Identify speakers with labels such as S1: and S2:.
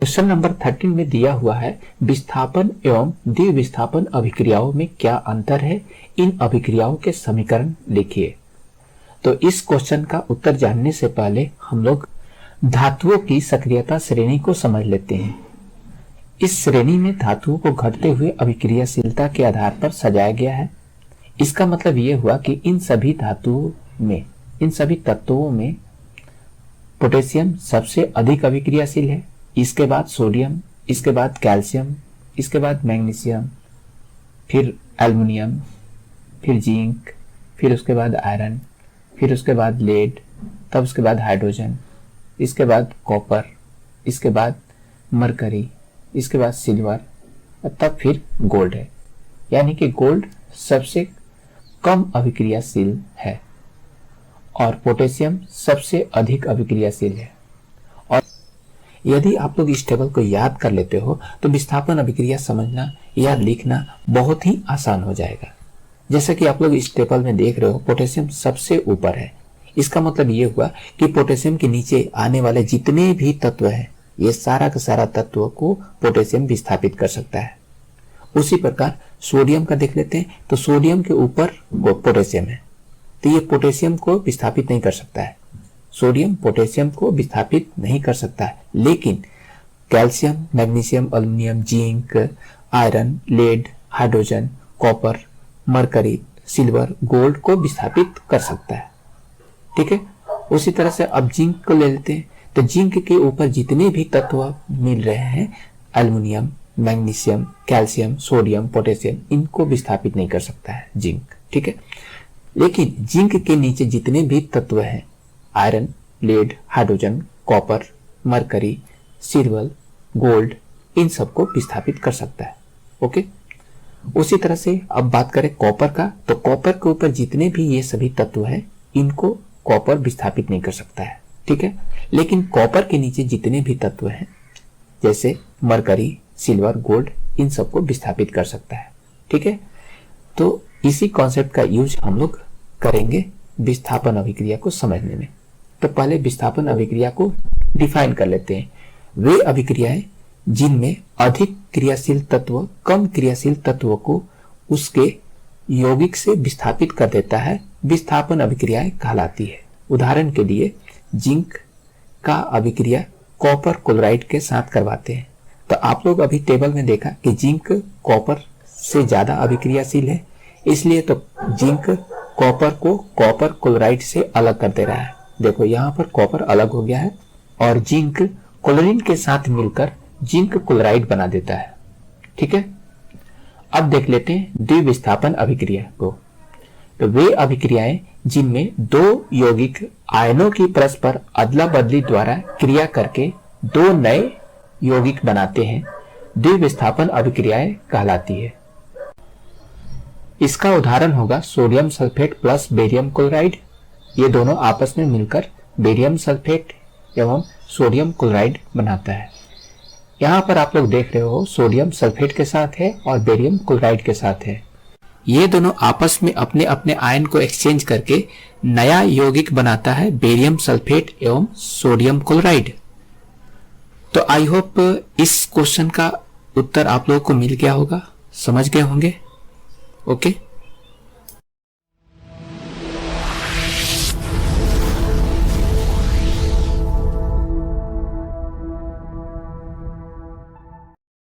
S1: Question number 13 में दिया हुआ है विस्थापन एवं द्विविस्थापन अभिक्रियाओं में क्या अंतर है, इन अभिक्रियाओं के समीकरण लिखिए। तो इस क्वेश्चन का उत्तर जानने से पहले हम लोग धातुओं की सक्रियता श्रेणी को समझ लेते हैं। इस श्रेणी में धातुओं को घटते हुए अभिक्रियाशीलता के आधार पर सजाया गया है। इसका मतलब यह हुआ कि इन सभी धातुओं में, इन सभी तत्वों में पोटेशियम सबसे अधिक अभिक्रियाशील है, इसके बाद सोडियम, इसके बाद कैल्शियम, इसके बाद मैग्नीशियम, फिर एल्युमिनियम, फिर जिंक, फिर उसके बाद आयरन, फिर उसके बाद लेड, तब उसके बाद हाइड्रोजन, इसके बाद कॉपर, इसके बाद मरकरी, इसके बाद सिल्वर, तब फिर गोल्ड है। यानी कि गोल्ड सबसे कम अभिक्रियाशील है और पोटेशियम सबसे अधिक अभिक्रियाशील है। और यदि आप लोग इस टेबल को याद कर लेते हो तो विस्थापन अभिक्रिया समझना या लिखना बहुत ही आसान हो जाएगा। जैसा कि आप लोग इस टेबल में देख रहे हो, पोटेशियम सबसे ऊपर है। इसका मतलब ये हुआ कि पोटेशियम के नीचे आने वाले जितने भी तत्व हैं, ये सारा का सारा तत्व को पोटेशियम विस्थापित कर सकता है। उसी प्रकार सोडियम का देख लेते हैं, तो सोडियम के ऊपर पोटेशियम है, तो ये पोटेशियम को विस्थापित नहीं कर सकता है। सोडियम पोटेशियम को विस्थापित नहीं कर सकता है, लेकिन calcium, magnesium, aluminium, zinc, iron, lead, hydrogen, copper, mercury, silver, gold को विस्थापित कर सकता है। ठीक है। उसी तरह से अब जिंक को ले लेते हैं, तो जिंक के ऊपर जितने भी तत्व मिल रहे हैं, aluminium, magnesium, calcium, sodium, potassium, इनको विस्थापित नहीं कर सकता है जिंक। ठीक है। लेकिन जिंक के नीचे जितने भी तत्व हैं, iron, lead, hydrogen, copper, mercury, silver, gold, इन सबको विस्थापित कर सकता है। ओके। उसी तरह से अब बात करें कॉपर का, तो कॉपर के ऊपर जितने भी ये सभी तत्व हैं, इनको कॉपर विस्थापित नहीं कर सकता है। ठीक है। लेकिन कॉपर के नीचे जितने भी तत्व हैं, जैसे मरकरी, सिल्वर, गोल्ड, इन सबको विस्थापित कर सकता है। ठीक है। तो इसी कॉन्सेप्ट का यूज हम लोग करेंगे विस्थापन अभिक्रिया को समझने में। तो पहले विस्थापन अभिक्रिया को डिफाइन कर लेते हैं। वे अभिक्रियाएं जिनमें अधिक क्रियाशील तत्व कम क्रियाशील तत्व को उसके यौगिक से विस्थापित कर देता है, विस्थापन अभिक्रियाएं कहलाती है। उदाहरण के लिए जिंक का अभिक्रिया कॉपर क्लोराइड के साथ करवाते हैं। तो आप लोग अभी टेबल में देखा कि जिंक कॉपर से ज्यादा अभिक्रियाशील है, इसलिए तो जिंक कॉपर को कॉपर क्लोराइड से अलग कर दे रहा है। देखो यहाँ पर कॉपर अलग हो गया है और जिंक क्लोरीन के साथ मिलकर जिंक क्लोराइड बना देता है। ठीक है। अब देख लेते हैं द्विविस्थापन अभिक्रिया को। तो वे अभिक्रियाएं जिनमें दो यौगिक आयनों की परस्पर अदला बदली द्वारा क्रिया करके दो नए यौगिक बनाते हैं, द्विविस्थापन अभिक्रियाएं कहलाती है। इसका उदाहरण होगा sodium sulphate plus barium chloride. ये दोनों आपस में मिलकर बेरियम सल्फेट एवं सोडियम क्लोराइड बनाता है। यहाँ पर आप लोग देख रहे हो सोडियम सल्फेट के साथ है और बेरियम क्लोराइड के साथ है। ये दोनों आपस में अपने अपने आयन को एक्सचेंज करके नया यौगिक बनाता है बेरियम सल्फेट एवं सोडियम क्लोराइड। तो आई होप इस क्वेश्चन का उत्तर आप लोगों को मिल गया होगा, समझ गए होंगे। ओके।